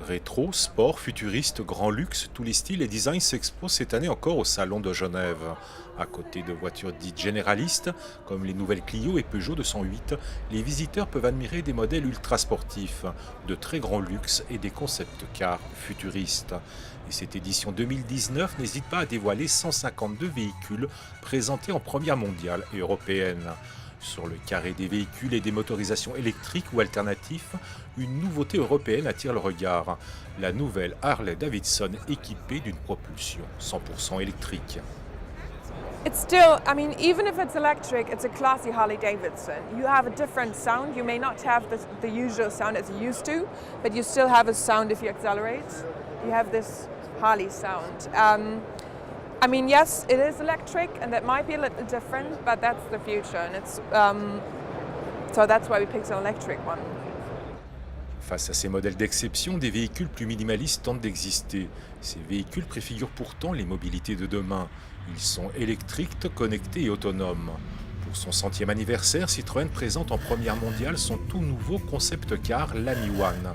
Rétro, sport, futuriste, grand luxe, tous les styles et designs s'exposent cette année encore au Salon de Genève. À côté de voitures dites généralistes, comme les nouvelles Clio et Peugeot 208, les visiteurs peuvent admirer des modèles ultra sportifs, de très grand luxe et des concept cars futuristes. Et cette édition 2019 n'hésite pas à dévoiler 152 véhicules présentés en première mondiale et européenne. Sur le carré des véhicules et des motorisations électriques ou alternatifs, une nouveauté européenne attire le regard. La nouvelle Harley-Davidson équipée d'une propulsion 100% électrique. It's still, I mean, even if it's electric, it's a classy Harley Davidson. You have a different sound. You may not have the usual sound as you used to, but you still have a sound if you accelerate. You have this Harley sound. I mean, yes, it is electric, and that might be a little different, but that's the future, and so that's why we picked an electric one. Face à ces modèles d'exception, des véhicules plus minimalistes tentent d'exister. Ces véhicules préfigurent pourtant les mobilités de demain. Ils sont électriques, connectés et autonomes. Pour son 100e anniversaire, Citroën présente en première mondiale son tout nouveau concept car, l'Ami One.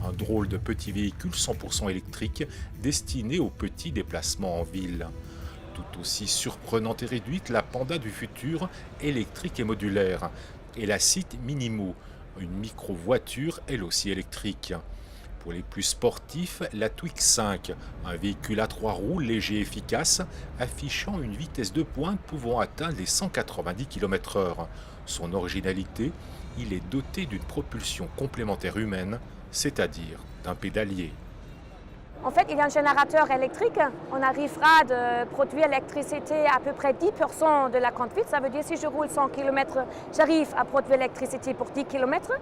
Un drôle de petit véhicule 100% électrique destiné aux petits déplacements en ville. Tout aussi surprenante et réduite, la Panda du futur, électrique et modulaire. Et la Cite Minimo, une micro-voiture elle aussi électrique. Pour les plus sportifs, la Twix 5, un véhicule à 3 roues léger et efficace, affichant une vitesse de pointe pouvant atteindre les 190 km/h. Son originalité, il est doté d'une propulsion complémentaire humaine, c'est-à-dire d'un pédalier. En fait, il y a un générateur électrique. On arrivera de produire l'électricité à peu près 10% de la conduite. Ça veut dire si je roule 100 km, j'arrive à produire l'électricité pour 10 km.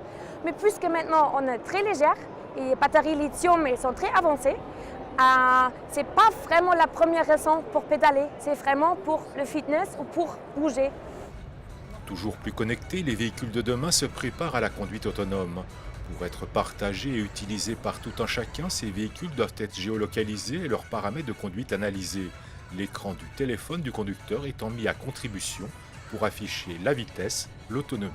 Mais puisque maintenant on est très légère et les batteries lithium elles sont très avancées, ce n'est pas vraiment la première raison pour pédaler. C'est vraiment pour le fitness ou pour bouger. Toujours plus connectés, les véhicules de demain se préparent à la conduite autonome. Pour être partagés et utilisés par tout un chacun, ces véhicules doivent être géolocalisés et leurs paramètres de conduite analysés. L'écran du téléphone du conducteur étant mis à contribution pour afficher la vitesse, l'autonomie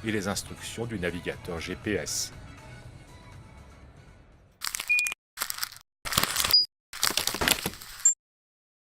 et les instructions du navigateur GPS.